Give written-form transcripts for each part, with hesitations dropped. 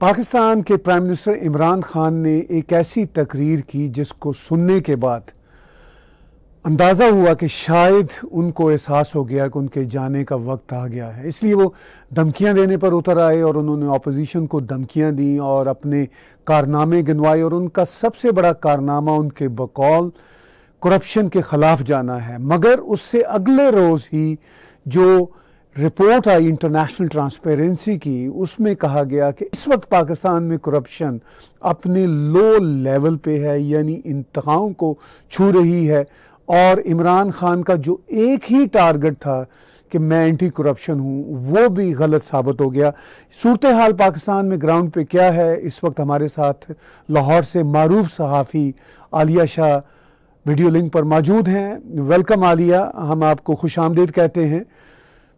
पाकिस्तान के prime minister Imran Khan ने एक ऐसी तकरीर की जिसको सुनने के बाद अंदाज़ा हुआ कि शायद उनको एहसास हो गया कि उनके जाने का वक्त आ गया है। इसलिए वो धमकियां देने पर उतर आए और उन्होंने अपोजिशन को धमकियां दी और अपने कारनामे गिनवाए। और उनका सबसे बड़ा कारनामा उनके बकौल करप्शन के ख़िलाफ़ जाना है। मगर उससे अगले रोज़ ही जो रिपोर्ट आई इंटरनेशनल ट्रांसपेरेंसी की, उसमें कहा गया कि इस वक्त पाकिस्तान में करप्शन अपने लो लेवल पे है, यानी इंतहाओं को छू रही है। और इमरान खान का जो एक ही टारगेट था कि मैं एंटी करप्शन हूँ, वो भी गलत साबित हो गया। सूरत हाल पाकिस्तान में ग्राउंड पे क्या है, इस वक्त हमारे साथ लाहौर से मारूफ सहाफ़ी आलिया शाह वीडियो लिंक पर मौजूद हैं। वेलकम आलिया, हम आपको खुश आमदीद कहते हैं।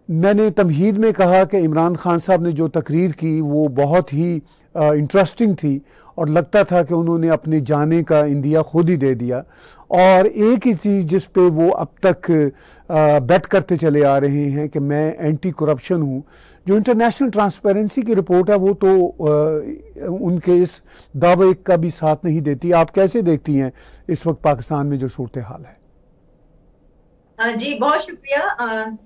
मैंने तमहीद में कहा कि इमरान खान साहब ने जो तकरीर की वो बहुत ही इंटरेस्टिंग थी और लगता था कि उन्होंने अपने जाने का इंदिया खुद ही दे दिया। और एक ही चीज़ जिस पे वो अब तक बेट करते चले आ रहे हैं कि मैं एंटी करप्शन हूँ। जो इंटरनेशनल ट्रांसपेरेंसी की रिपोर्ट है वो तो उनके इस दावे का भी साथ नहीं देती। आप कैसे देखती हैं इस वक्त पाकिस्तान में जो सूरत हाल है? जी बहुत शुक्रिया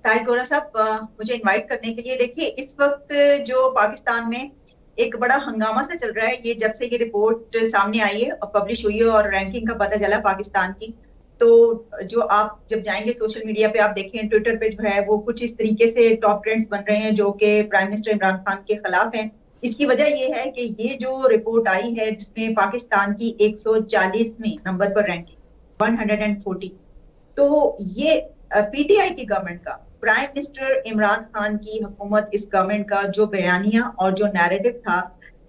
ताहिर गोरा साहब मुझे इनवाइट करने के लिए। देखिए, इस वक्त जो पाकिस्तान में एक बड़ा हंगामा सा चल रहा है, ये जब से ये रिपोर्ट सामने आई है और पब्लिश हुई है और रैंकिंग का पता चला पाकिस्तान की, तो जो आप जब जाएंगे सोशल मीडिया पे, आप देखें ट्विटर पे जो है वो कुछ इस तरीके से टॉप ट्रेंड्स बन रहे हैं जो कि प्राइम मिनिस्टर इमरान खान के खिलाफ हैं। इसकी वजह ये है कि ये जो रिपोर्ट आई है जिसमें पाकिस्तान की 140वें नंबर पर रैंकिंग 140, तो ये पीटीआई की गवर्नमेंट का, प्राइम मिनिस्टर इमरान खान की हुकूमत, इस गवर्नमेंट का जो बयानिया और जो नैरेटिव था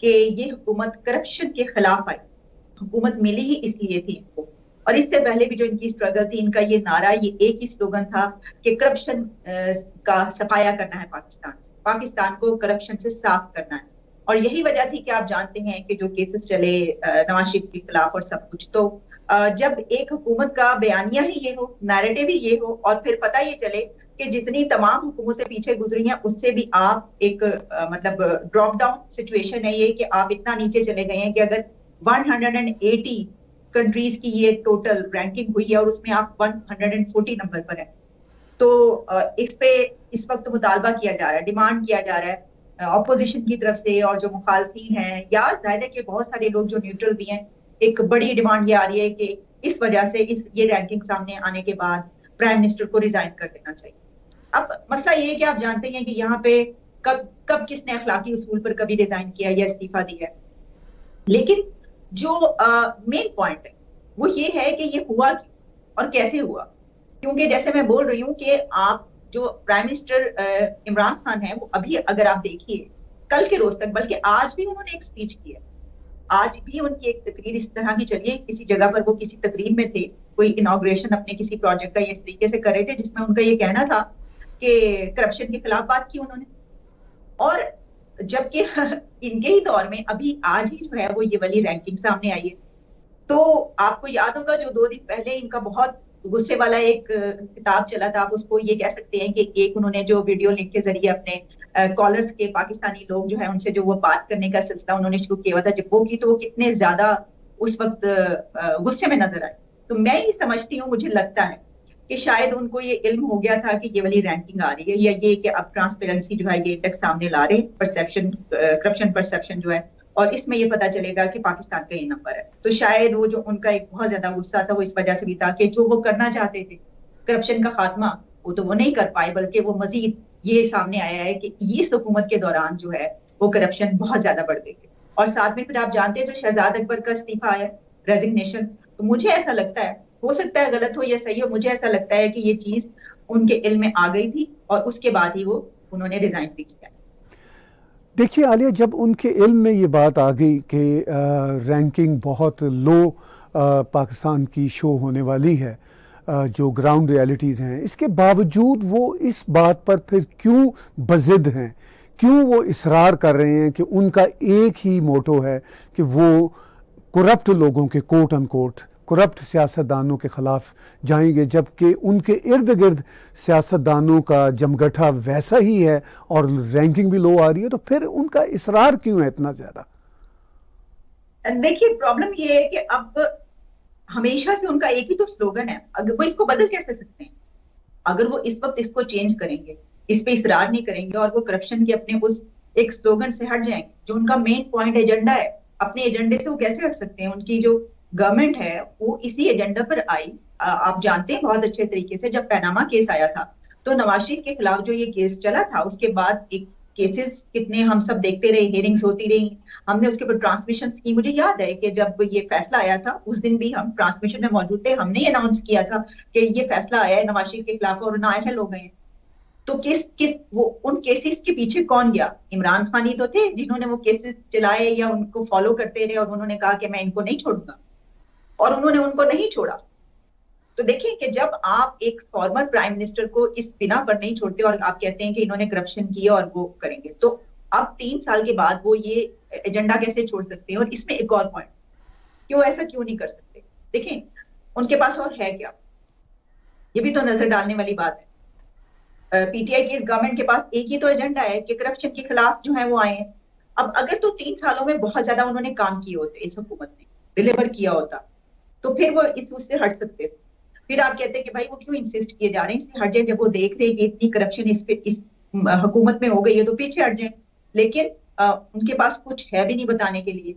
कि ये हुकूमत करप्शन के खिलाफ आई, हुकूमत मिली ही इसलिए थी इनको। और इससे पहले भी जो इनकी स्ट्रगल थी, इनका ये नारा, ये एक ही स्लोगन था कि करप्शन का सफाया करना है, पाकिस्तान को करप्शन से साफ करना है। और यही वजह थी कि आप जानते हैं कि जो केसेस चले नवाज शरीफ के खिलाफ और सब कुछ, तो जब एक हुकूमत का बयानिया ही ये हो, नैरेटिव ही ये हो, और फिर पता ये चले कि जितनी तमाम हुकूमतें पीछे गुजरी हैं उससे भी आप एक मतलब ड्रॉप डाउन सिचुएशन है ये, कि आप इतना नीचे चले गए हैं कि अगर 180 कंट्रीज की ये टोटल रैंकिंग हुई है और उसमें आप 140 नंबर पर हैं, तो इस पे इस वक्त मुतालबा किया जा रहा है, डिमांड किया जा रहा है ऑपोजिशन की तरफ से, और जो मुखालफीन हैं या जाहिर है कि बहुत सारे लोग जो न्यूट्रल भी हैं, एक बड़ी डिमांड ये आ रही है कि इस वजह से ये रैंकिंग सामने आने के बाद प्राइम मिनिस्टर को रिजाइन कर देना चाहिए। अब मसला ये है कि आप जानते हैं कि यहाँ पे कब किसने अखलाकी उसूल पर कभी रिजाइन किया या इस्तीफा दिया है, लेकिन जो मेन पॉइंट है वो ये है कि ये हुआ और कैसे हुआ। क्योंकि जैसे मैं बोल रही हूँ कि आप जो प्राइम मिनिस्टर इमरान खान है, वो अभी अगर आप देखिए कल के रोज तक, बल्कि आज भी उन्होंने एक स्पीच की है, आज भी उनकी एक तकरीर इस तरह की चली है। किसी जगह पर वो किसी तकरीर में थे, कोई इनॉग्रेशन अपने किसी प्रोजेक्ट का इस तरीके से कर रहे थे जिसमें उनका ये कहना था कि करप्शन के खिलाफ बात की उन्होंने। और जबकि इनके ही दौर में अभी आज ही जो है वो ये वाली रैंकिंग सामने आई है। तो आपको याद होगा जो 2 दिन पहले इनका बहुत गुस्से वाला एक किताब चला था, आप उसको ये कह सकते हैं कि एक उन्होंने जो वीडियो लिंक के जरिए अपने कॉलर्स के पाकिस्तानी लोग जो है उनसे जो वो बात करने का सिलसिला उन्होंने शुरू किया था, जब वो की तो वो कितने ज्यादा उस वक्त गुस्से में नजर आए। तो मैं ये समझती हूँ, मुझे लगता है कि शायद उनको ये इल्म हो गया था कि ये वाली रैंकिंग आ रही है, या ये कि अब ट्रांसपेरेंसी जो है ये इंडेक्स सामने ला रहे, परसेप्शन करप्शन परसेप्शन जो है, और इसमें ये पता चलेगा कि पाकिस्तान का ये नंबर है। तो शायद वो जो उनका एक बहुत ज्यादा गुस्सा था वो इस वजह से भी था कि जो वो करना चाहते थे करप्शन का खात्मा, वो तो वो नहीं कर पाए, बल्कि वो मजीद ये सामने आया है कि इस हुकूमत के दौरान जो है वो करप्शन बहुत ज्यादा बढ़ गई है। और साथ में फिर आप जानते हैं जो शहजाद अकबर का इस्तीफा आया, रेजिग्नेशन, तो मुझे ऐसा लगता है, हो सकता है गलत हो या सही हो, मुझे ऐसा लगता है कि ये चीज उनके इल्म में आ गई थी और उसके बाद ही वो उन्होंने रिजाइन भी किया। देखिए आलिया, जब उनके इल्म में ये बात आ गई कि रैंकिंग बहुत लो पाकिस्तान की शो होने वाली है, जो ग्राउंड रियलिटीज़ हैं, इसके बावजूद वो इस बात पर फिर क्यों बज़िद हैं, क्यों वो इसरार कर रहे हैं कि उनका एक ही मोटो है कि वो करप्ट लोगों के, कोट अनकोट करप्ट सियासतदानों के ख़िलाफ़ जाएंगे, जबकि उनके इर्द गिर्द सियासतदानों का जमगठा वैसा ही है और रैंकिंग भी लो आ रही है। तो फिर उनका इसरार क्यों है इतना ज़्यादा? देखिए प्रॉब्लम ये है कि अब हमेशा से उनका एक ही तो स्लोगन है, अगर वो इसको बदल कैसे सकते हैं? अगर वो इस वक्त इसको चेंज करेंगे, इस पे इसरार नहीं करेंगे और वो करप्शन के अपने उस एक स्लोगन से हट जाएंगे, जो उनका मेन पॉइंट एजेंडा है, अपने एजेंडे से वो कैसे हट सकते हैं? उनकी जो गवर्नमेंट है वो इसी एजेंडा पर आई। आप जानते हैं बहुत अच्छे तरीके से, जब पैनामा केस आया था तो नवाज शरीफ के खिलाफ जो ये केस चला था, उसके बाद एक केसेस कितने हम सब देखते रहे, हियरिंग्स होती रही, हमने उसके ऊपर ट्रांसमिशन की। मुझे याद है कि जब ये फैसला आया था उस दिन भी हम ट्रांसमिशन में मौजूद थे, हमने ये अनाउंस किया था कि ये फैसला आया है नवाज शरीफ के खिलाफ और नाअहल हो गए। तो किस किस वो उन केसेस के पीछे कौन गया? इमरान खान ही तो थे जिन्होंने वो केसेस चलाए या उनको फॉलो करते रहे और उन्होंने कहा कि मैं इनको नहीं छोड़ूंगा, और उन्होंने उनको नहीं छोड़ा। तो देखिए कि जब आप एक फॉर्मर प्राइम मिनिस्टर को इस बिना पर नहीं छोड़ते और आप कहते हैं कि इन्होंने करप्शन किया और वो करेंगे, तो अब 3 साल के बाद वो ये एजेंडा कैसे छोड़ सकते हैं? और इसमें एक और पॉइंट, क्यों ऐसा क्यों नहीं कर सकते? देखें उनके पास और है क्या, ये भी तो नजर डालने वाली बात है। पीटीआई की इस गवर्नमेंट के पास एक ही तो एजेंडा है कि करप्शन के खिलाफ जो है वो आए हैं। अब अगर तो 3 सालों में बहुत ज्यादा उन्होंने काम किए होते, इस हुकूमत ने डिलीवर किया होता, तो फिर वो इस उससे हट सकते थे। फिर आप कहते हैं कि भाई वो क्यों इंसिस्ट किए जा रहे हैं, इससे हट जाए। जब वो देख रहे हैं कि इतनी करप्शन इस हुकूमत में हो गई है तो पीछे हट जाए। लेकिन उनके पास कुछ है भी नहीं बताने के लिए,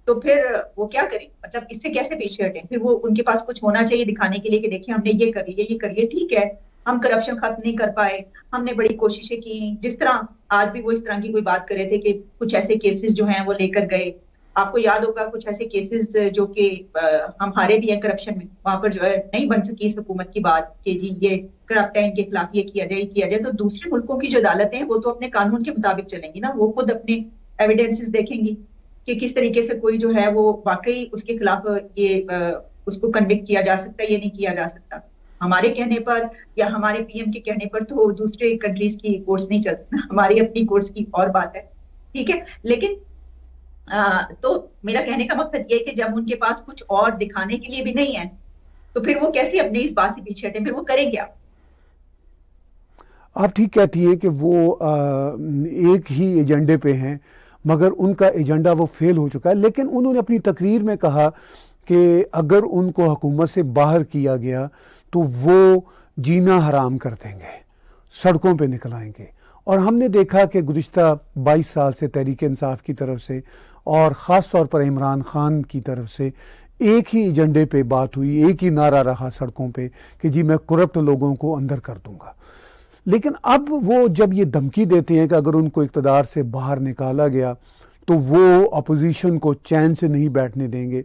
तो फिर वो क्या करें? मतलब इससे कैसे पीछे हटें? फिर वो उनके पास कुछ होना चाहिए दिखाने के लिए कि देखिए हमने ये करी है, ये करिए। ठीक है, हम करप्शन खत्म नहीं कर पाए, हमने बड़ी कोशिशें की। जिस तरह आज भी वो इस तरह की कोई बात कर रहे थे कि कुछ ऐसे केसेस जो हैं वो लेकर गए। आपको याद होगा कुछ ऐसे केसेस जो कि हम हारे भी हैं करप्शन में, वहां पर जो है नहीं बन सकी इस हुकूमत की बात कि जी ये करप्ट है, इनके खिलाफ ये किया जाए, किया जाए। तो दूसरे मुल्कों की जो अदालतें हैं वो तो अपने कानून के मुताबिक चलेंगी ना, वो खुद अपने एविडेंसेस देखेंगी कि किस तरीके से कोई जो है वो वाकई उसके खिलाफ ये उसको कन्विक्ट किया जा सकता है, ये नहीं किया जा सकता। हमारे कहने पर या हमारे पीएम के कहने पर तो दूसरे कंट्रीज की कोर्ट्स नहीं चलती, हमारी अपनी कोर्ट्स की और बात है। ठीक है, लेकिन तो मेरा कहने का मकसद ये है कि जब उनके पास कुछ और दिखाने के लिए भी नहीं है, तो फिर वो कैसे अपने इस बात से पीछे हटें? फिर वो करें क्या? आप ठीक कहती हैं कि वो एक ही एजेंडे पे हैं, मगर उनका एजेंडा वो फेल हो चुका है। लेकिन उन्होंने अपनी तकरीर में कहा कि अगर उनको हुकूमत से बाहर किया गया तो वो जीना हराम कर देंगे, सड़कों पे निकल आएंगे। और हमने देखा कि गुज़िश्ता 22 साल से तहरीक इंसाफ की तरफ से और ख़ास तौर पर इमरान खान की तरफ से एक ही एजेंडे पे बात हुई, एक ही नारा रहा सड़कों पे कि जी मैं करप्ट लोगों को अंदर कर दूंगा। लेकिन अब वो जब ये धमकी देते हैं कि अगर उनको इक़्तिदार से बाहर निकाला गया तो वो अपोजिशन को चैन से नहीं बैठने देंगे।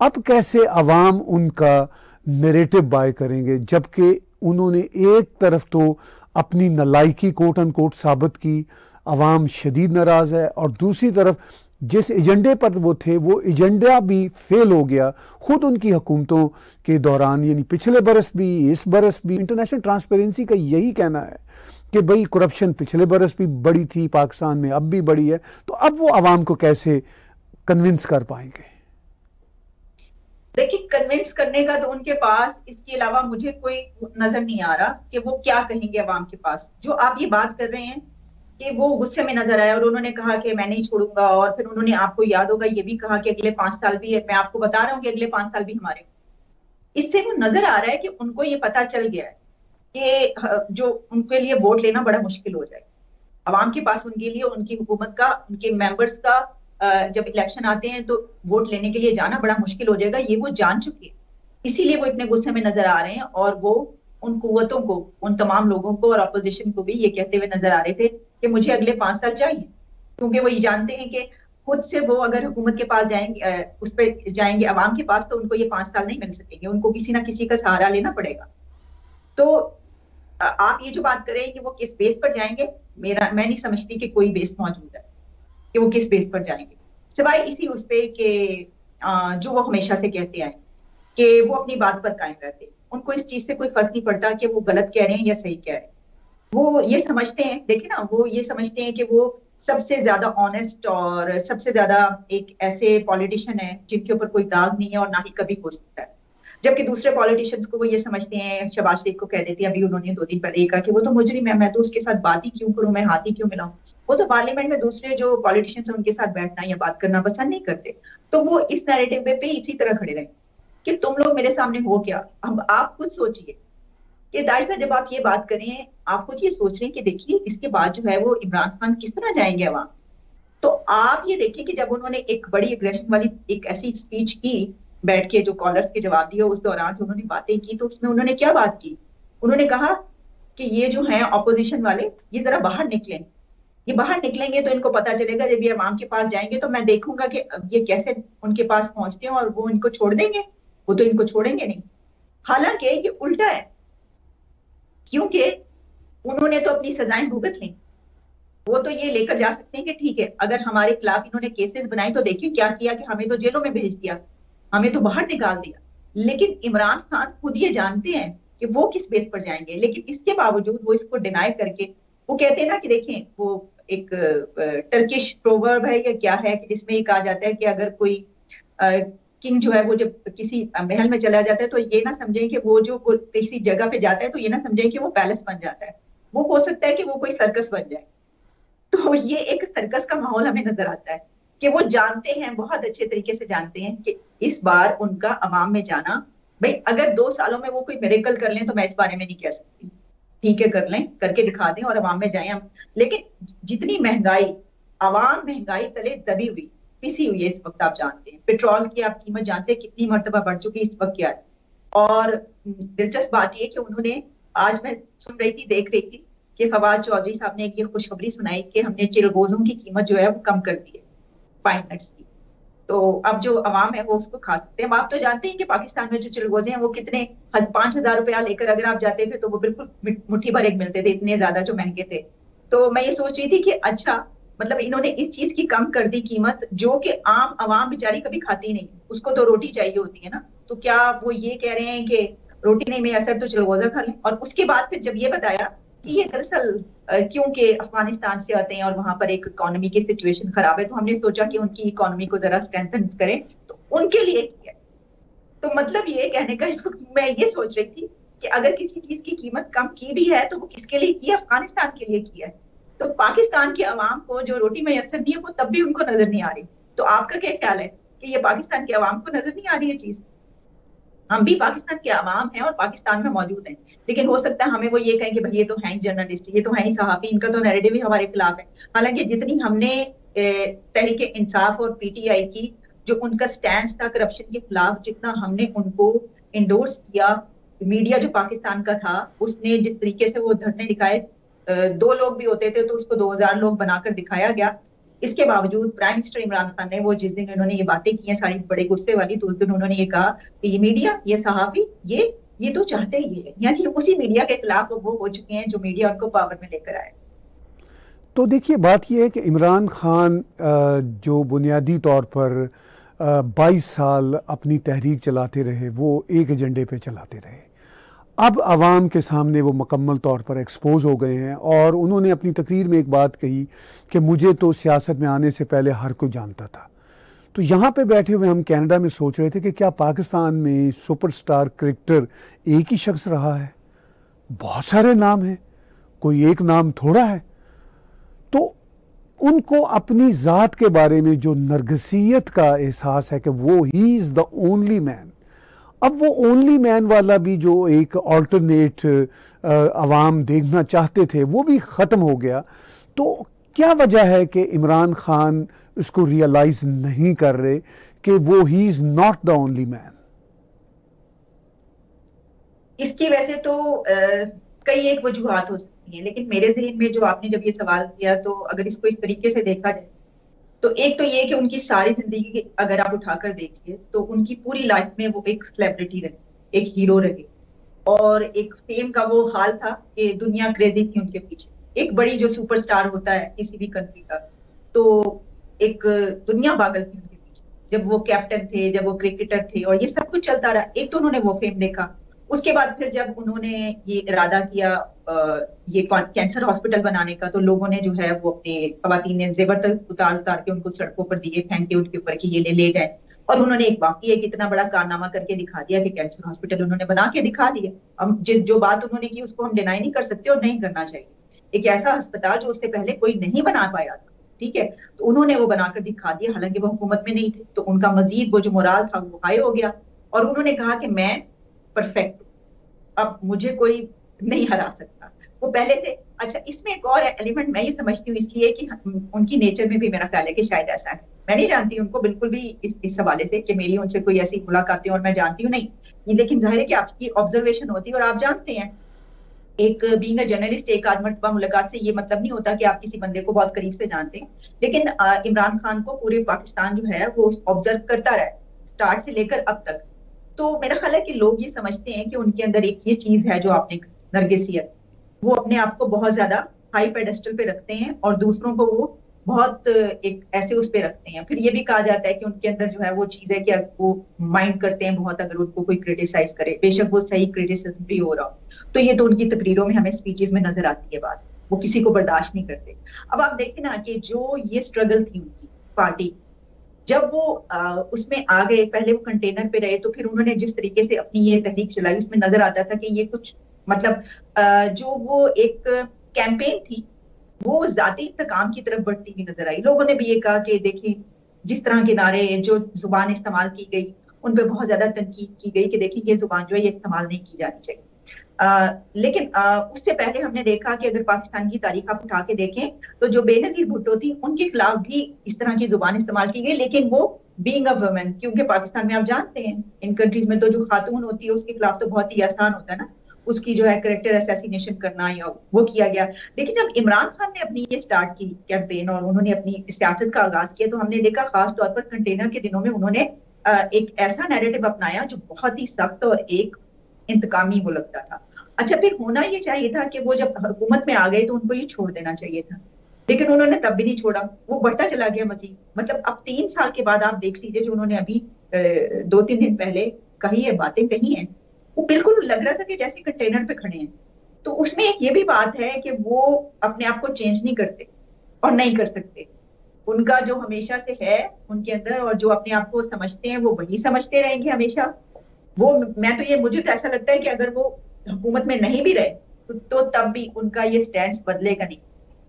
अब कैसे अवाम उनका नैरेटिव बाय करेंगे, जबकि उन्होंने एक तरफ तो अपनी नलायकी कोट अन कोट साबित की, अवाम शदीद नाराज़ है, और दूसरी तरफ जिस एजेंडे पर वो थे वो एजेंडा भी फेल हो गया खुद उनकी हुकूमतों के दौरान, यानी पिछले बरस भी इस बरस भी। इंटरनेशनल ट्रांसपेरेंसी का यही कहना है कि भाई करप्शन पिछले बरस भी बड़ी थी पाकिस्तान में, अब भी बड़ी है। तो अब वो आवाम को कैसे कन्विंस कर पाएंगे? देखिए कन्विंस करने का तो उनके पास इसके अलावा मुझे कोई नजर नहीं आ रहा कि वो क्या कहेंगे अवाम के पास। जो आप ये बात कर रहे हैं कि वो गुस्से में नजर आया और उन्होंने कहा कि मैं नहीं छोड़ूंगा, और फिर उन्होंने, आपको याद होगा, ये भी कहा कि अगले 5 साल भी है। मैं आपको बता रहा हूँ कि अगले 5 साल भी हमारे। इससे वो नजर आ रहा है कि उनको ये पता चल गया है कि जो उनके लिए वोट लेना बड़ा मुश्किल हो जाएगा। अवाम के पास उनके लिए उनकी हुकूमत का, उनके मेंबर्स का जब इलेक्शन आते हैं तो वोट लेने के लिए जाना बड़ा मुश्किल हो जाएगा। ये वो जान चुके हैं, इसीलिए वो इतने गुस्से में नजर आ रहे हैं। और वो उन कुव्वतों को, उन तमाम लोगों को और अपोजिशन को भी ये कहते हुए नजर आ रहे थे कि मुझे अगले 5 साल चाहिए, क्योंकि वो ये जानते हैं कि खुद से वो अगर हुकूमत के पास जाएंगे, उस पर जाएंगे अवाम के पास, तो उनको ये 5 साल नहीं मिल सकेंगे, उनको किसी ना किसी का सहारा लेना पड़ेगा। तो आप ये जो बात कर रहे हैं कि वो किस बेस पर जाएंगे, मैं नहीं समझती कि कोई बेस मौजूद है कि वो किस बेस पर जाएंगे, सिवाय इसी उस पे कि जो वो हमेशा से कहते आए कि वो अपनी बात पर कायम रहते हैं। उनको इस चीज से कोई फर्क नहीं पड़ता कि वो गलत कह रहे हैं या सही कह रहे हैं। वो ये समझते हैं, देखिए ना, वो ये समझते हैं कि वो सबसे ज्यादा ऑनेस्ट और सबसे ज्यादा एक ऐसे पॉलिटिशियन है जिनके ऊपर कोई दाग नहीं है और ना ही कभी हो सकता है। जबकि दूसरे पॉलिटिशियंस को वो ये समझते हैं, शहबाज शरीफ को कह देते हैं, अभी उन्होंने 2 दिन पहले कहा कि वो तो मुजरिम है, मैं तो उसके साथ बात ही क्यों करूं, मैं हाथ ही क्यों मिलाऊं। वो तो पार्लियामेंट में दूसरे जो पॉलिटिशियंस हैं उनके साथ बैठना या बात करना पसंद नहीं करते। तो वो इस नैरेटिव पे इसी तरह खड़े रहे कि तुम लोग मेरे सामने हो क्या। अब आप खुद सोचिए कि दारिसा, जब आप ये बात करें, आप खुद ये सोच रहे हैं कि देखिए इसके बाद जो है वो इमरान खान किस तरह जाएंगे अवाम। तो आप ये देखें कि जब उन्होंने एक बड़ी एग्रेशन वाली एक ऐसी स्पीच की, बैठ के जो कॉलर्स के जवाब दिए, उस दौरान जो उन्होंने बातें की, तो उसमें उन्होंने क्या बात की। उन्होंने कहा कि ये जो है ऑपोजिशन वाले, ये जरा बाहर निकलें, ये बाहर निकलेंगे तो इनको पता चलेगा, जब ये अवाम के पास जाएंगे तो मैं देखूंगा कि ये कैसे उनके पास पहुंचते हैं और वो इनको छोड़ देंगे। वो तो इनको छोड़ेंगे नहीं। हालांकि ये उल्टा है, क्योंकि उन्होंने तो अपनी सजाएं भुगत ली। वो तो ये लेकर जा सकते हैं कि ठीक है, अगर हमारे खिलाफ इन्होंने केसेस बनाए तो देखिए क्या किया कि हमें तो जेलों में भेज दिया, हमें तो बाहर निकाल दिया। लेकिन इमरान खान खुद ये जानते हैं कि वो किस बेस पर जाएंगे, लेकिन इसके बावजूद वो इसको डिनाई करके वो कहते हैं ना कि देखें, वो एक टर्किश प्रोवर्ब है या क्या है, जिसमें ये कहा जाता है कि अगर कोई किंग जो है वो जब किसी महल में चला जाता है तो ये ना समझें कि वो जो किसी जगह पे जाता है तो ये ना समझें कि वो पैलेस बन जाता है, वो हो सकता है कि वो कोई सर्कस बन जाए। तो ये एक सर्कस का माहौल हमें नजर आता है कि वो जानते हैं, बहुत अच्छे तरीके से जानते हैं कि इस बार उनका अवाम में जाना, भाई अगर 2 सालों में वो कोई मिरेकल कर लें तो मैं इस बारे में नहीं कह सकती, ठीक है कर लें, करके दिखा दें और अवाम में जाएं हम। लेकिन जितनी महंगाई, अवाम महंगाई तले दबी हुई, पिसी हुई है इस वक्त, आप जानते हैं पेट्रोल की आप कीमत जानते हैं कितनी मर्तबा बढ़ चुकी है इस वक्त क्या है। और दिलचस्प बात यह कि उन्होंने, आज मैं सुन रही थी, देख रही थी कि फवाद चौधरी साहब ने एक ये खुशखबरी सुनाई कि हमने चिलगोजों की कीमत जो है वो कम कर दी है, पाइन नट्स की। तो अब जो अवाम है वो उसको खा सकते हैं। आप तो जानते हैं कि पाकिस्तान में जो चिलगोजे हैं वो कितने 5,000 रुपया लेकर अगर आप जाते थे तो वो बिल्कुल मुट्ठी भर एक मिलते थे, इतने ज्यादा जो महंगे थे। तो मैं ये सोच रही थी कि अच्छा, मतलब इन्होंने इस चीज की कम कर दी कीमत, जो कि आम अवाम बेचारी कभी खाती नहीं, उसको तो रोटी चाहिए होती है ना। तो क्या वो ये कह रहे हैं कि रोटी नहीं में असर तो चिलगोजा खा लें। और उसके बाद फिर जब ये बताया कि ये दरअसल क्योंकि अफगानिस्तान से आते हैं और वहां पर एक इकोनॉमी की सिचुएशन खराब है, तो हमने सोचा कि उनकी इकोनॉमी को जरा स्ट्रेंथन करें, तो उनके लिए किया। तो मतलब ये कहने का, इसको मैं ये सोच रही थी कि अगर किसी चीज की कीमत कम की भी है तो वो किसके लिए की है, अफगानिस्तान के लिए किया है। तो पाकिस्तान के अवाम को जो रोटी में असर दी है वो तब भी उनको नजर नहीं आ रही। तो आपका क्या ख्याल है कि ये पाकिस्तान के अवाम को नजर नहीं आ रही है चीज? हम भी पाकिस्तान के अवाम हैं और पाकिस्तान में मौजूद हैं, लेकिन हो सकता है हमें वो ये कहें कि भाई ये तो है ही जर्नलिस्ट, ये तो है ही सहाफी, इनका तो नैरेटिव ही हमारे खिलाफ है। हालांकि जितनी हमने तहरीक इंसाफ और पीटीआई की जो उनका स्टैंड था करप्शन के खिलाफ, जितना हमने उनको इंडोर्स किया, मीडिया जो पाकिस्तान का था उसने जिस तरीके से वो धरने दिखाए, 2 लोग भी होते थे तो उसको 2000 लोग बनाकर दिखाया गया। इसके बावजूद प्राइम मिनिस्टर इमरान खान ने, वो जिस दिन उन्होंने ये बातें की हैं सारी बड़े गुस्से वाली, तो उस दिन उन्होंने ये कहा कि ये मीडिया, ये सहाफी, ये तो चाहते ही है, यानी उसी मीडिया के खिलाफ वो हो चुके हैं जो मीडिया उनको पावर में लेकर आए। तो देखिए बात यह है कि इमरान खान जो बुनियादी तौर पर 22 साल अपनी तहरीक चलाते रहे, वो एक एजेंडे पे चलाते रहे। अब आवाम के सामने वो मुकम्मल तौर पर एक्सपोज हो गए हैं और उन्होंने अपनी तकरीर में एक बात कही कि मुझे तो सियासत में आने से पहले हर कोई जानता था। तो यहाँ पे बैठे हुए हम कनाडा में सोच रहे थे कि क्या पाकिस्तान में सुपरस्टार क्रिकेटर एक ही शख्स रहा है? बहुत सारे नाम हैं, कोई एक नाम थोड़ा है। तो उनको अपनी ज़ात के बारे में जो नरगसियत का एहसास है कि वो he is the only man, अब वो ओनली मैन वाला भी जो एक ऑल्टरनेट अवाम देखना चाहते थे वो भी ख़त्म हो गया। तो क्या वजह है कि इमरान खान इसको रियलाइज नहीं कर रहे कि वो he is not the only man? इसकी वैसे तो कई एक वजूहात हो सकती हैं, लेकिन मेरे ज़हन में जो आपने जब ये सवाल किया, तो अगर इसको इस तरीके से देखा जाए तो एक तो ये कि उनकी सारी जिंदगी अगर आप उठाकर देखिए तो उनकी पूरी लाइफ में वो एक सेलिब्रिटी रहे, एक हीरो रहे, और एक फेम का वो हाल था कि दुनिया क्रेजी थी उनके पीछे। एक बड़ी जो सुपरस्टार होता है किसी भी कंट्री का, तो एक दुनिया पागल थी उनके पीछे, जब वो कैप्टन थे, जब वो क्रिकेटर थे, और ये सब कुछ चलता रहा। एक तो उन्होंने वो फेम देखा, उसके बाद फिर जब उन्होंने ये इरादा किया ये कैंसर हॉस्पिटल बनाने का, तो लोगों ने जो है वो अपने खवातीन ने जेवर तक उतार उतार के उनको सड़कों पर दिए, फेंके उनके ऊपर कि ये ले जाए। और उन्होंने एक वाकई एक इतना बड़ा कारनामा करके दिखा दिया कि कैंसर हॉस्पिटल उन्होंने बना के दिखा दिया। हम जो बात उन्होंने की उसको हम डिनाई नहीं कर सकते और नहीं करना चाहिए। एक ऐसा अस्पताल जो उससे पहले कोई नहीं बना पाया था, ठीक है, तो उन्होंने वो बनाकर दिखा दिया, हालांकि वो हुकूमत में नहीं थे, तो उनका मजीद वो जो मोराल था वो हाई हो गया। और उन्होंने कहा कि मैं परफेक्ट, अब मुझे कोई नहीं हरा सकता, वो पहले से। अच्छा, इसमें एक और एलिमेंट मैं ये समझती हूँ इसलिए कि उनकी नेचर में भी मेरा ख्याल है कि शायद ऐसा है। मैं नहीं जानती उनको बिल्कुल भी इस हवाले से कि मेरी उनसे कोई ऐसी मुलाकातें और मैं जानती हूँ नहीं, लेकिन जाहिर है कि आपकी ऑब्जर्वेशन होती है। और आप जानते हैं, एक बीइंग अ जर्नलिस्ट, एक आध मरतबा मुलाकात से ये मतलब नहीं होता कि आप किसी बंदे को बहुत करीब से जानते हैं। लेकिन इमरान खान को पूरे पाकिस्तान जो है वो ऑब्जर्व करता रहा, स्टार्ट से लेकर अब तक। तो मेरा ख्याल है कि लोग ये समझते हैं कि उनके अंदर एक ये चीज है जो आपने, नरगिसियत, वो अपने आप को बहुत ज्यादा हाई पेडेस्टल पे रखते हैं और दूसरों को वो बहुत एक ऐसे उस पे रखते हैं। फिर ये भी कहा जाता है कि उनके अंदर जो है वो चीज है कि वो माइंड करते हैं बहुत अगर उनको कोई क्रिटिसाइज करे, बेशक वो सही क्रिटिसिज्म भी हो रहा हो। तो ये तो उनकी तकरीरों में हमें स्पीचेस में नजर आती है बात, वो किसी को बर्दाश्त नहीं करते। अब आप देखें ना कि जो ये स्ट्रगल थी उनकी पार्टी, जब वो उसमें आ गए, पहले वो कंटेनर पे रहे, तो फिर उन्होंने जिस तरीके से अपनी ये तहरीक चलाई उसमें नजर आता था कि ये कुछ मतलब जो वो एक कैंपेन थी वो जाती इंतकाम की तरफ बढ़ती हुई नजर आई। लोगों ने भी ये कहा कि देखिए जिस तरह के नारे, जो जुबान इस्तेमाल की गई, उन पे बहुत ज्यादा तनकीद की गई कि देखिए ये जुबान जो है ये इस्तेमाल नहीं की जानी चाहिए। लेकिन उससे पहले हमने देखा कि अगर पाकिस्तान की तारीख आप उठा के देखें तो जो बेनजीर भुट्टो थी उनके खिलाफ भी इस तरह की जुबान इस्तेमाल की गई, लेकिन वो बीइंग अ वुमेन, क्योंकि पाकिस्तान में आप जानते हैं इन कंट्रीज में तो जो खातून होती है उसके खिलाफ तो बहुत ही आसान होता है ना, उसकी जो है कैरेक्टर असैसिनेशन करना या वो किया गया। लेकिन जब इमरान खान ने अपनी ये स्टार्ट की कैंपेन और उन्होंने अपनी सियासत का आगाज किया, तो हमने देखा खास तौर पर कंटेनर के दिनों में उन्होंने एक ऐसा नैरेटिव अपनाया जो बहुत ही सख्त और एक इंतकामी वो लगता था। अच्छा, फिर होना ये चाहिए था कि वो जब हुकूमत में आ गए तो उनको ये छोड़ देना चाहिए था, लेकिन उन्होंने तब भी नहीं छोड़ा, वो बढ़ता चला गया मजीद। मतलब अब 3 साल के बाद आप देख लीजिए, जो उन्होंने अभी 2-3 दिन पहले कही है, बातें कही हैं, वो बिल्कुल लग रहा था कि जैसे कंटेनर पे खड़े हैं। तो उसमें एक ये भी बात है कि वो अपने आप को चेंज नहीं करते और नहीं कर सकते। उनका जो हमेशा से है उनके अंदर, और जो अपने आप को समझते हैं वो वही समझते रहेंगे हमेशा। वो मुझे तो ऐसा लगता है कि अगर वो हुकूमत में नहीं भी रहे तो तब भी उनका ये स्टैंड बदलेगा नहीं।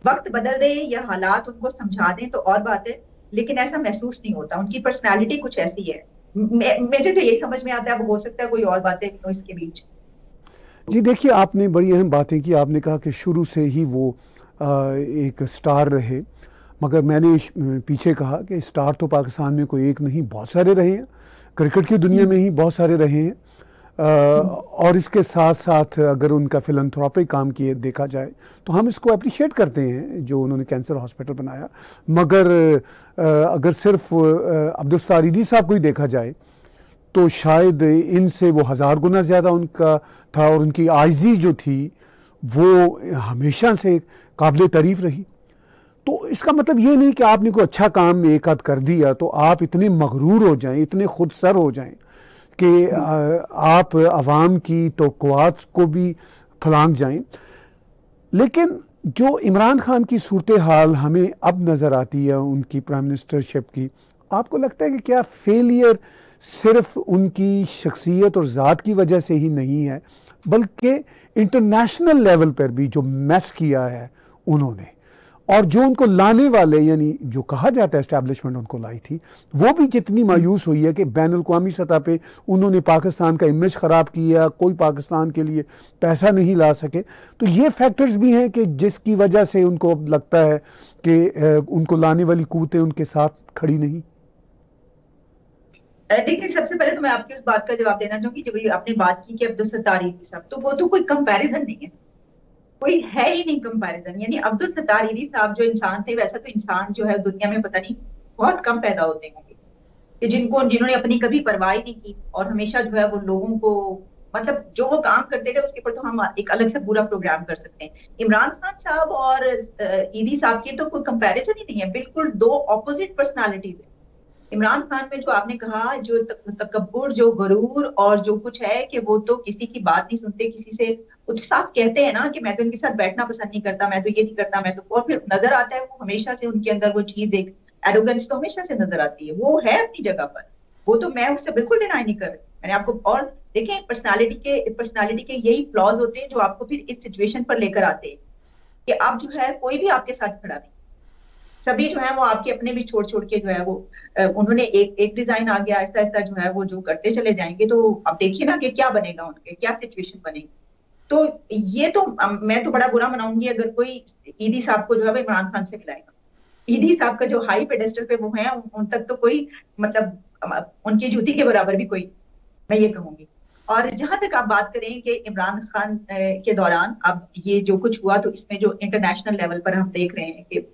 वक्त बदल दे या हालात उनको समझा दें तो और बात है, लेकिन ऐसा महसूस नहीं होता। उनकी पर्सनालिटी कुछ ऐसी है। मुझे तो यही समझ में आता है, अब हो सकता है कोई और बातें भी हो इसके बीच। जी देखिए, आपने बड़ी अहम बातें की। आपने कहा कि शुरू से ही वो एक स्टार रहे, मगर मैंने पीछे कहा कि स्टार तो पाकिस्तान में कोई एक नहीं, बहुत सारे रहे हैं, क्रिकेट की दुनिया में ही बहुत सारे रहे हैं। और इसके साथ साथ अगर उनका फिलंथ्रोपिक काम किए देखा जाए तो हम इसको अप्रिशिएट करते हैं जो उन्होंने कैंसर हॉस्पिटल बनाया। मगर अगर सिर्फ अब्दुल सत्तार साहब को ही देखा जाए तो शायद इनसे वो 1000 गुना ज़्यादा उनका था, और उनकी आइजी जो थी वो हमेशा से काबिल तारीफ़ रही। तो इसका मतलब ये नहीं कि आपने कोई अच्छा काम एक आध कर दिया तो आप इतने मगरूर हो जाएं, इतने खुद सर हो जाएं कि आप अवाम की तवक्कुआत को भी फलांग जाएं। लेकिन जो इमरान खान की सूरत हाल हमें अब नज़र आती है उनकी प्राइम मिनिस्टरशिप की, आपको लगता है कि क्या फेलियर सिर्फ उनकी शख्सियत और ज़ात की वजह से ही नहीं है, बल्कि इंटरनेशनल लेवल पर भी जो मैस किया है उन्होंने, और जो उनको लाने वाले यानी जो कहा जाता है एस्टैब्लिशमेंट उनको लाई थी, वो भी जितनी मायूस हुई है कि बैन अल-क़वामी सतह पे उन्होंने पाकिस्तान का इमेज ख़राब किया, कोई पाकिस्तान के लिए पैसा नहीं ला सके। तो ये फैक्टर्स भी हैं कि जिसकी वजह से उनको लगता है कि उनको लाने वाली क़ुव्वतें उनके साथ खड़ी नहीं। देखिए, सबसे पहले तो मैं आपकी उस बात का जवाब देना चाहूंगी जब आपने बात की कि अब्दुल सत्तार साहब, तो वो तो कोई कंपैरिजन नहीं है, कोई है ही नहीं कंपैरिजन। यानी अब्दुल सत्तार साहब जो इंसान थे, वैसा तो इंसान जो है दुनिया में पता नहीं बहुत कम पैदा होते होंगे कि जिन्होंने अपनी कभी परवाह नहीं की और हमेशा जो है वो लोगों को, मतलब जो वो काम करते थे उसके ऊपर तो हम एक अलग से पूरा प्रोग्राम कर सकते हैं। इमरान खान साहब और ईदी साहब की तो कोई कंपैरिजन ही नहीं है, बिल्कुल दो ऑपोजिट पर्सनालिटीज है। इमरान खान में जो आपने कहा, जो तकब्बुर, जो गरूर और जो कुछ है कि वो तो किसी की बात नहीं सुनते, किसी से वो तो साफ कहते हैं ना कि मैं तो इनके साथ बैठना पसंद नहीं करता, मैं तो ये नहीं करता, मैं तो, और फिर नजर आता है वो हमेशा से उनके अंदर वो चीज, एक एरोगेंस तो हमेशा से नजर आती है। वो है अपनी जगह पर, वो तो मैं उससे बिल्कुल डिनाई नहीं कर रही। मैंने आपको, और देखें पर्सनालिटी के यही फ्लॉज होते हैं जो आपको फिर इस सिचुएशन पर लेकर आते हैं कि आप जो है कोई भी आपके साथ खड़ा नहीं, सभी जो है वो आपके अपने भी छोड़ छोड़ के जो है वो उन्होंने एक डिजाइन आ गया, ऐसा ऐसा जो है वो जो करते चले जाएंगे। तो अब देखिए ना कि क्या बनेगा, उनके क्या सिचुएशन बनेगी। तो ये तो मैं तो बड़ा बुरा मनाऊंगी अगर कोई ईदी साहब को जो है वो इमरान खान से मिलाएगा। ईदी साहब का जो हाई पेडेस्टल पे वो है, उन तक तो कोई, मतलब उनकी जूती के बराबर भी कोई, मैं ये कहूंगी। और जहां तक आप बात करें कि इमरान खान के दौरान अब ये जो कुछ हुआ, तो इसमें जो इंटरनेशनल लेवल पर हम देख रहे हैं कि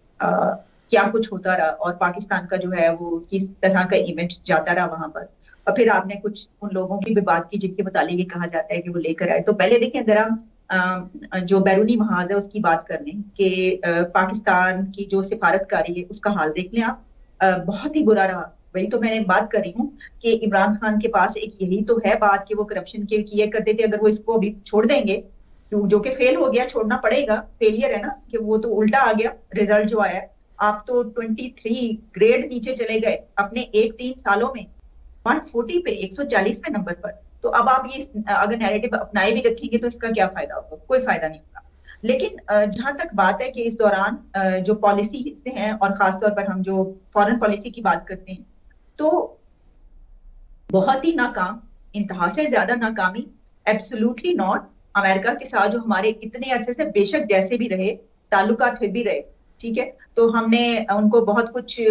क्या कुछ होता रहा और पाकिस्तान का जो है वो किस तरह का इमेज जाता रहा वहां पर। और फिर आपने कुछ उन लोगों की भी बात की जिनके मुतालिक ये कहा जाता है कि वो लेकर आए। तो पहले देखें, अगर हम जो बैरूनी महाज है उसकी बात कर लें कि पाकिस्तान की जो सिफारतकारी है उसका हाल देख लें आप, बहुत ही बुरा रहा। वही तो मैंने बात कर रही हूँ कि इमरान खान के पास एक यही तो है बात कि वो करप्शन के किए करते थे। अगर वो इसको अभी छोड़ देंगे, जो कि फेल हो गया, छोड़ना पड़ेगा, फेलियर है ना, कि वो तो उल्टा आ गया रिजल्ट जो आया है। आप तो 23 ग्रेड नीचे चले गए अपने 1-3 सालों में, 140 पे, 140वें नंबर पर। तो अब आप ये अगर नैरेटिव अपनाए भी रखेंगे तो इसका क्या फायदा होगा? कोई फायदा नहीं होगा। लेकिन जहां तक बात है कि इस दौरान जो पॉलिसी से हैं, और खासतौर पर हम जो फॉरेन पॉलिसी की बात करते हैं, तो बहुत ही नाकाम, इंतहा से ज्यादा नाकामी, एब्सोल्युटली नॉट। अमेरिका के साथ जो हमारे इतने अरसे से बेशक जैसे भी रहे ताल्लुकात फिर भी रहे, ठीक है, तो हमने उनको बहुत कुछ,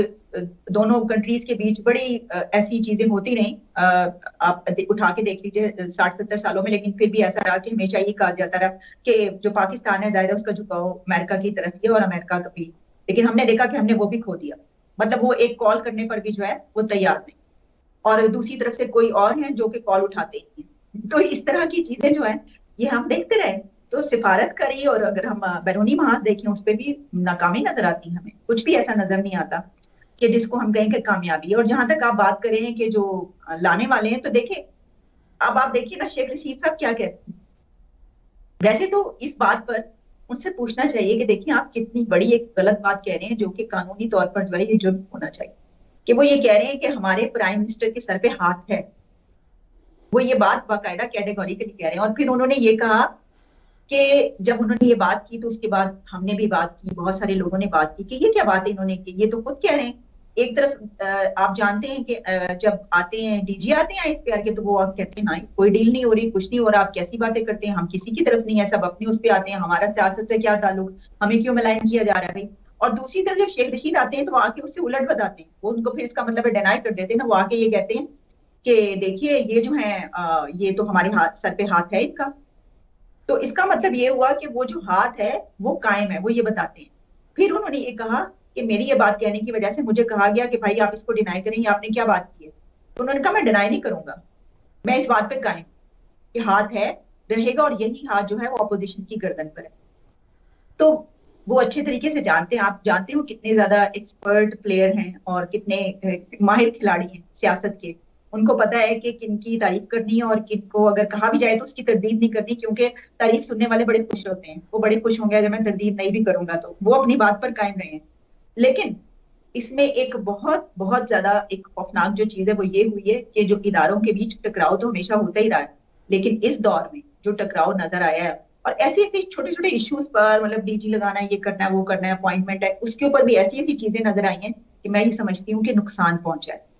दोनों कंट्रीज के बीच बड़ी ऐसी चीजें होती रही, आप उठा के देख लीजिए 60-70 सालों में। लेकिन फिर भी ऐसा रहा कि हमेशा ये कहा जाता रहा कि जो पाकिस्तान है जाहिर है उसका झुकाव अमेरिका की तरफ ही है, और अमेरिका का भी। लेकिन हमने देखा कि हमने वो भी खो दिया, मतलब वो एक कॉल करने पर भी जो है वो तैयार नहीं, और दूसरी तरफ से कोई और है जो कि कॉल उठाते ही नहीं। तो इस तरह की चीजें जो है ये हम देखते रहे। तो सिफारत करी, और अगर हम बैरूनी महाज देखें उस पर भी नाकामी नजर आती है, हमें कुछ भी ऐसा नजर नहीं आता कि जिसको हम कहें कि कामयाबी है। और जहां तक आप बात करें कि जो लाने वाले हैं, तो देखें, अब आप देखिए ना शेख रशीद साहब क्या कहते हैं। वैसे तो इस बात पर उनसे पूछना चाहिए कि देखिए आप कितनी बड़ी एक गलत बात कह रहे हैं जो कि कानूनी तौर पर जो है ये जुर्म होना चाहिए, कि वो ये कह रहे हैं कि हमारे प्राइम मिनिस्टर के सर पे हाथ है। वो ये बात बाकायदा कैटेगोरिकली कह रहे हैं। और फिर उन्होंने ये कहा कि जब उन्होंने ये बात की तो उसके बाद हमने भी बात की, बहुत सारे लोगों ने बात की कि ये क्या बात है इन्होंने की, ये तो खुद कह रहे हैं। एक तरफ आप जानते हैं कि जब आते हैं डीजी आते हैं आईएसपीआर के, तो वो आप कहते हैं ना कोई डील नहीं हो रही, कुछ नहीं हो रहा, आप कैसी बातें करते हैं, हम किसी की तरफ नहीं है, सब अपने उस पर आते हैं, हमारा सियासत से क्या ताल्लुक, हमें क्यों मिलाइन किया जा रहा है भाई। और दूसरी तरफ जब शेख रशीद आते हैं तो आके उससे उलट बताते हैं, वो उनको फिर इसका मतलब डिनाई कर देते हैं ना। वो आके ये कहते हैं कि देखिए ये जो है ये तो हमारे हाथ, सर पे हाथ है इनका। तो इसका मतलब ये हुआ कि वो जो हाथ है वो कायम है, वो ये बताते हैं। फिर उन्होंने ये कहा कि मेरी ये बात कहने की वजह से मुझे कहा गया कि भाई आप इसको डिनाई करें, आपने क्या बात की है। तो उन्होंने कहा मैं डिनाई नहीं करूंगा, मैं इस बात पे कायम कि हाथ है, रहेगा, और यही हाथ जो है वो अपोजिशन की गर्दन पर है। तो वो अच्छे तरीके से जानते हैं, आप जानते हो कितने ज्यादा एक्सपर्ट प्लेयर हैं और कितने माहिर खिलाड़ी हैं सियासत के। उनको पता है कि किन की तारीफ करनी है और किन को अगर कहा भी जाए तो उसकी तरदीद नहीं करनी, क्योंकि तारीफ सुनने वाले बड़े खुश होते हैं, वो बड़े खुश होंगे अगर मैं तरदीद नहीं भी करूंगा, तो वो अपनी बात पर कायम रहे हैं। लेकिन इसमें एक बहुत बहुत ज्यादा एक खौफनाक जो चीज है वो ये हुई है कि जो इदारों के बीच टकराव तो हमेशा होता ही रहा है, लेकिन इस दौर में जो टकराव नजर आया है, और ऐसे ऐसे छोटे छोटे इश्यूज पर, मतलब डीजी लगाना, ये करना है, वो करना है, अपॉइंटमेंट है, उसके ऊपर भी ऐसी ऐसी चीजें नजर आई हैं कि मैं ये समझती हूँ कि नुकसान पहुंचा है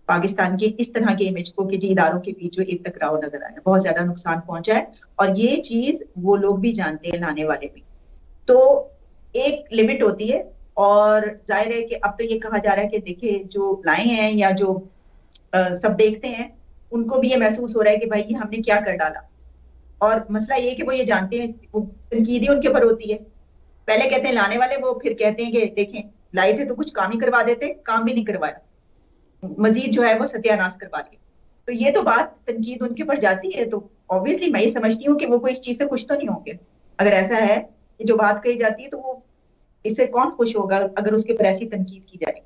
पाकिस्तान के इस तरह के इमेज को, कि जी इदारों के बीच जो एक टकराव नजर आया, बहुत ज्यादा नुकसान पहुंचा है। और ये चीज वो लोग भी जानते हैं, लाने वाले भी। तो एक लिमिट होती है, और जाहिर है कि अब तो ये कहा जा रहा है कि देखिए जो लाए हैं या जो सब देखते हैं, उनको भी ये महसूस हो रहा है कि भाई ये हमने क्या कर डाला। और मसला ये है कि वो ये जानते हैं, वो तनकीदी उनके ऊपर होती है। पहले कहते हैं लाने वाले, वो फिर कहते हैं कि देखें लाए थे तो कुछ काम ही करवा देते, काम भी नहीं करवाया, मजीद जो है वो सत्यानाश करवा लिया। तो ये तो बात तनकीद उनके ऊपर जाती है। तो ऑब्वियसली मैं ये समझती हूँ कि वो कोई इस चीज से खुश तो नहीं होंगे। अगर ऐसा है कि जो बात कही जाती है तो वो इससे कौन खुश होगा अगर उसके ऊपर ऐसी तनकीद की जाए।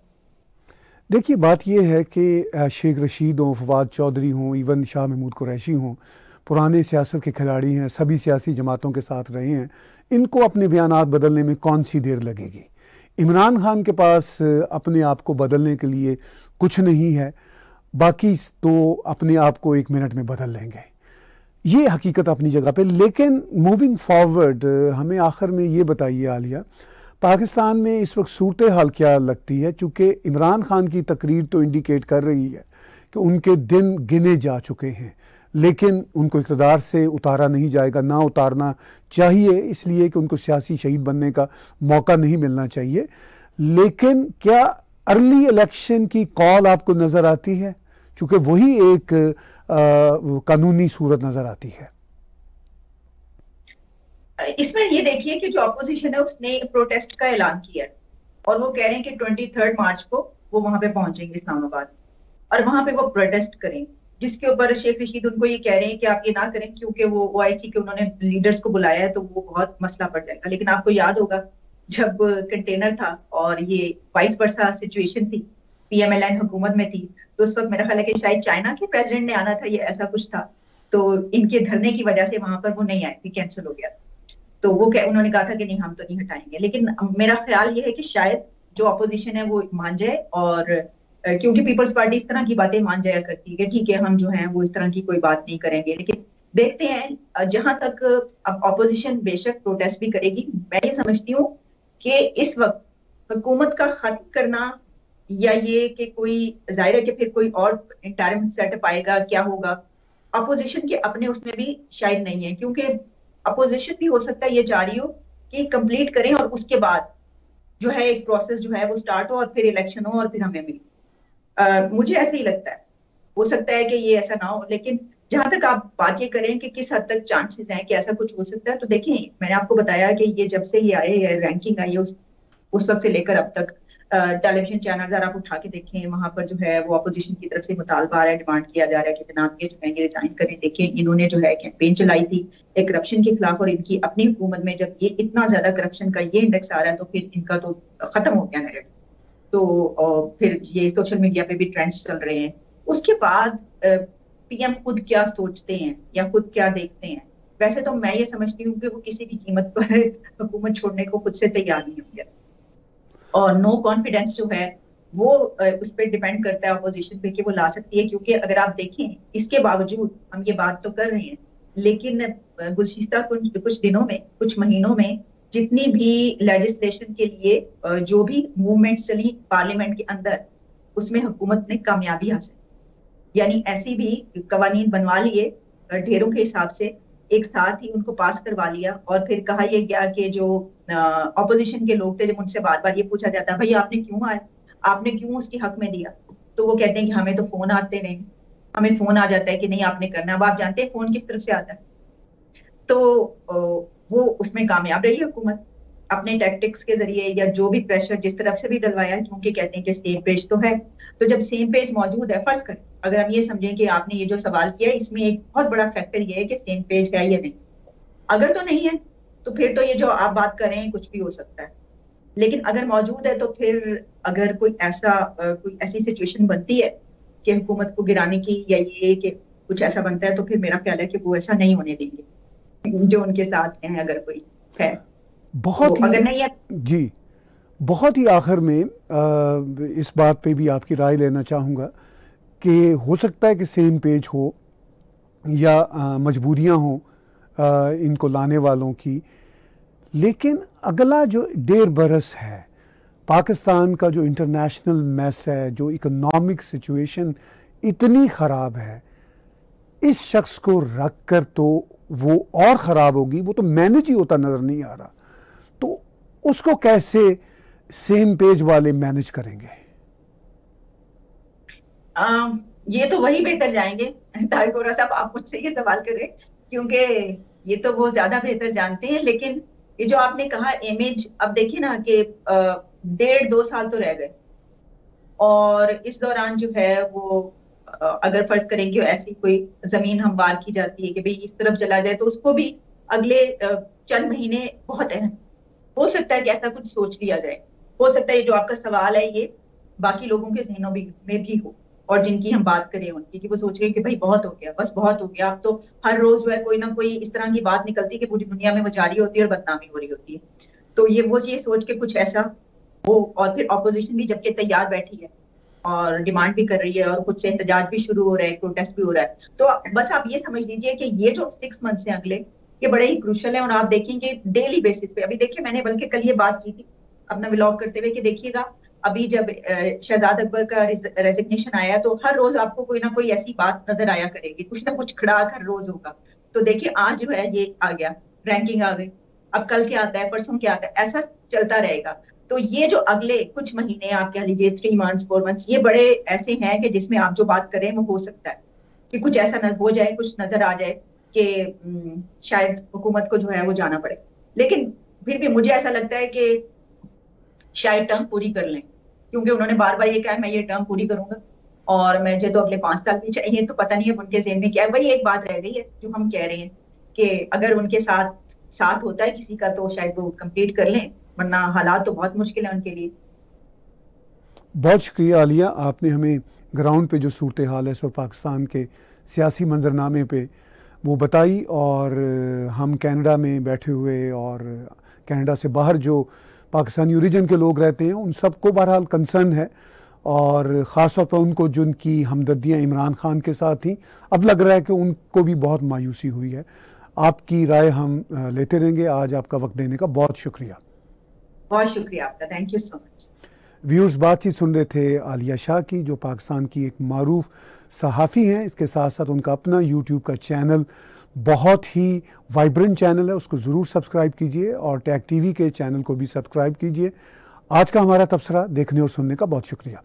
देखिए बात यह है कि शेख रशीद हों, फवाद चौधरी हों, इवन शाह महमूद कुरैशी हों, पुराने सियासत के खिलाड़ी हैं, सभी सियासी जमातों के साथ रहे हैं, इनको अपने बयानात बदलने में कौन सी देर लगेगी। इमरान खान के पास अपने आप को बदलने के लिए कुछ नहीं है, बाकी तो अपने आप को 1 मिनट में बदल लेंगे, ये हकीकत अपनी जगह पे। लेकिन मूविंग फॉरवर्ड हमें आखिर में ये बताइए आलिया, पाकिस्तान में इस वक्त सूरत हाल क्या लगती है? चूँकि इमरान खान की तकरीर तो इंडिकेट कर रही है कि उनके दिन गिने जा चुके हैं, लेकिन उनको इक़्तिदार से उतारा नहीं जाएगा, ना उतारना चाहिए, इसलिए कि उनको सियासी शहीद बनने का मौका नहीं मिलना चाहिए। लेकिन क्या अर्ली इलेक्शन की कॉल आपको नज़र आती है? चूँकि वही एक कानूनी सूरत नज़र आती है। इसमें ये देखिए कि जो अपोजिशन है उसने प्रोटेस्ट का ऐलान किया है और वो कह रहे हैं कि 23 मार्च को वो वहां पे पहुंचेंगे इस्लामाबाद और वहां पे वो प्रोटेस्ट करेंगे, जिसके ऊपर शेख रशीद उनको ये कह रहे हैं कि आप ये ना करें क्योंकि वो OIC के उन्होंने लीडर्स को बुलाया है तो वो बहुत मसला पड़ जाएगा। लेकिन आपको याद होगा जब कंटेनर था और ये वाइस वर्सा सिचुएशन थी, PMLN हुकूमत में थी, तो उस वक्त मेरा ख्याल है कि शायद चाइना के प्रेसिडेंट ने आना था, ये ऐसा कुछ था, तो इनके धरने की वजह से वहां पर वो नहीं आए थे, कैंसिल हो गया। तो वो उन्होंने कहा था कि नहीं हम तो नहीं हटाएंगे। लेकिन मेरा ख्याल ये है कि शायद जो अपोजिशन है वो मान जाए, और क्योंकि पीपल्स पार्टी इस तरह की बातें मान जाया करती है कि ठीक है हम जो है वो इस तरह की कोई बात नहीं करेंगे। लेकिन देखते हैं, जहां तक अब अपोजिशन बेशक प्रोटेस्ट भी करेगी, मैं ये समझती हूँ कि इस वक्त हुकूमत का खत्म करना या ये कि कोई जाहिर है कि फिर कोई और इंटरिम सेटअप आएगा, क्या होगा, अपोजिशन के अपने उसमें भी शायद नहीं है, क्योंकि अपोजिशन भी हो सकता है ये चाह रही हो कि कंप्लीट करें और उसके बाद जो है एक प्रोसेस जो है वो स्टार्ट हो और फिर इलेक्शन हो और फिर हमें मिले। मुझे ऐसे ही लगता है, हो सकता है कि ये ऐसा ना हो। लेकिन जहां तक आप बात ये करें कि किस हद तक चांसेस हैं कि ऐसा कुछ हो सकता है, तो देखिए मैंने आपको बताया कि ये जब से ये आए, ये रैंकिंग आई है उस वक्त से लेकर अब तक टेलीविजन चैनल आप उठा के देखें, वहां पर जो है वो अपोजिशन की तरफ से मुतालबा आ रहा है, डिमांड किया जा रहा है कि जनाब ये जो है ये रिजाइन करें। देखें इन्होंने जो है कैंपेन चलाई थी एक करप्शन के खिलाफ, और इनकी अपनी हुकूमत में जब ये इतना ज्यादा करप्शन का ये इंडेक्स आ रहा है तो फिर इनका तो खत्म हो गया नैरेटिव। तो फिर ये सोशल मीडिया पे भी ट्रेंड्स चल रहे हैं। उसके बाद PM खुद क्या सोचते हैं या खुद क्या देखते हैं, वैसे तो मैं ये समझती हूँ कि वो किसी भी कीमत पर हुकूमत छोड़ने को खुद से तैयार नहीं होंगे, और नो कॉन्फिडेंस जो है वो उस पर डिपेंड करता है अपोजिशन पे कि वो ला सकती है। क्योंकि अगर आप देखें इसके बावजूद हम ये बात तो कर रहे हैं, लेकिन गुज़िश्ता कुछ दिनों में, कुछ महीनों में जितनी भी लेजिस्लेशन के लिए जो भी मूवमेंट चली पार्लियामेंट के अंदर, उसमें हुकूमत ने कामयाबी हासिल, यानी ऐसी भी कवानीन बनवा लिए ढेरों के हिसाब से, एक साथ ही उनको पास करवा लिया। और फिर कहा यह गया कि जो ऑपोजिशन के लोग थे, जब उनसे बार बार ये पूछा जाता है भाई आपने क्यों आए, आपने क्यों उसके हक में दिया, तो वो कहते हैं कि हमें तो फोन आते नहीं, हमें फोन आ जाता है कि नहीं आपने करना। अब आप जानते हैं फोन किस तरफ से आता है। तो वो उसमें कामयाब रही हुकूमत अपने टैक्टिक्स के जरिए, या जो भी प्रेशर जिस तरफ से भी डलवाया, क्योंकि कहते हैं कि सेम पेज तो है। तो जब सेम पेज मौजूद है, फर्ज करें अगर हम ये समझें कि आपने ये जो सवाल किया इसमें एक बहुत बड़ा फैक्टर ये है कि सेम पेज है या नहीं, अगर तो नहीं है तो फिर तो ये जो आप बात कर रहे हैं कुछ भी हो सकता है। लेकिन अगर मौजूद है तो फिर अगर कोई ऐसी सिचुएशन बनती है कि हुकूमत को गिराने की, या ये कि कुछ ऐसा बनता है, तो फिर मेरा ख्याल है कि वो ऐसा नहीं होने देंगे जो उनके साथ हैं, अगर कोई है। बहुत तो अगर नहीं है जी, बहुत ही आखिर में इस बात पे भी आपकी राय लेना चाहूँगा कि हो सकता है कि सेम पेज हो या मजबूरियाँ हों इनको लाने वालों की, लेकिन अगला जो 1.5 बरस है, पाकिस्तान का जो इंटरनेशनल मैस है, जो इकोनॉमिक सिचुएशन इतनी ख़राब है, इस शख्स को रख कर तो वो और ख़राब होगी, वो तो मैनेज ही होता नज़र नहीं आ रहा। तो उसको कैसे सेम पेज वाले मैनेज करेंगे? ये तो वही बेहतर जाएंगे। तारिक वोरा साहब आप मुझसे ये सवाल करें, क्योंकि ये तो वो ज्यादा बेहतर जानते हैं। लेकिन ये जो आपने कहा इमेज, अब देखिए ना कि 1.5-2 साल तो रह गए, और इस दौरान जो है वो अगर फर्ज करें कि ऐसी कोई जमीन हमवार की जाती है कि भाई इस तरफ चला जाए, तो उसको भी अगले चंद महीने बहुत अहम, हो सकता है कि ऐसा कुछ सोच लिया जाए। हो सकता है ये जो आपका सवाल है ये बाकी लोगों के जहनों में भी हो, और जिनकी हम बात करें उनकी, कि वो सोच रहे कि भाई बहुत हो गया, बस बहुत हो गया। अब तो हर रोज जो है कोई ना कोई इस तरह की बात निकलती है कि पूरी दुनिया में वो जारी होती है और बदनामी हो रही होती है। तो ये सोच के कुछ ऐसा हो, और फिर ऑपोजिशन भी जबकि तैयार बैठी है और डिमांड भी कर रही है, और कुछ से एहतजाज भी शुरू हो रहा है, प्रोटेस्ट भी हो रहा है। तो बस आप ये समझ लीजिए कि ये जो 6 मंथ्स हैं अगले, ये बड़े ही क्रूशल है। और आप देखेंगे डेली बेसिस पे, अभी देखिए मैंने बल्कि कल ये बात की थी अपना व्लॉग करते हुए, कि देखिएगा अभी जब शहजाद अकबर का रेजिग्नेशन आया तो हर रोज आपको कोई ना कोई ऐसी बात नजर आया करेगी, कुछ ना कुछ खड़ा हर रोज होगा। तो देखिए आज जो है ये आ गया, रैंकिंग आ गई, अब कल क्या आता है, परसों क्या आता है, ऐसा चलता रहेगा। तो ये जो अगले कुछ महीने आप कह लीजिए 3 मंथ्स 4 मंथ्स, ये बड़े ऐसे हैं कि जिसमें आप जो बात करें वो हो सकता है कि कुछ ऐसा हो जाए, कुछ नजर आ जाए कि शायद हुकूमत को जो है वो जाना पड़े। लेकिन फिर भी मुझे ऐसा लगता है कि शायद टर्म पूरी कर लें, क्योंकि उन्होंने बार बार ये कहा मैं ये टर्म पूरी करूंगा और मुझे तो अगले 5 साल भी चाहिए। तो पता नहीं है उनके ज़हन में क्या है। वही एक बात रह गई है जो हम कह रहे हैं कि अगर उनके साथ होता है किसी का तो शायद वो कंप्लीट कर लें, वरना हालात तो बहुत मुश्किल है उनके लिए। बहुत शुक्रिया आलिया, आपने हमें ग्राउंड पे जो सूरत हाल है इस वक्त पाकिस्तान के सियासी मंजरनामे पे वो बताई। और हम कनाडा में बैठे हुए और कनाडा से बाहर जो पाकिस्तानी ओरिजिन के लोग रहते हैं उन सबको बहरहाल कंसर्न है, और ख़ास तौर पर उनको जिनकी हमदर्दियाँ इमरान खान के साथ थी, अब लग रहा है कि उनको भी बहुत मायूसी हुई है। आपकी राय हम लेते रहेंगे। आज आपका वक्त देने का बहुत शुक्रिया। बहुत शुक्रिया आपका, thank you so much. Viewers, बातचीत सुन रहे थे आलिया शाह की, जो पाकिस्तान की एक मारूफ सहाफ़ी हैं। इसके साथ साथ उनका अपना यूट्यूब का चैनल बहुत ही वाइब्रेंट चैनल है, उसको ज़रूर सब्सक्राइब कीजिए, और टैग टीवी के चैनल को भी सब्सक्राइब कीजिए। आज का हमारा तबसरा देखने और सुनने का बहुत शुक्रिया।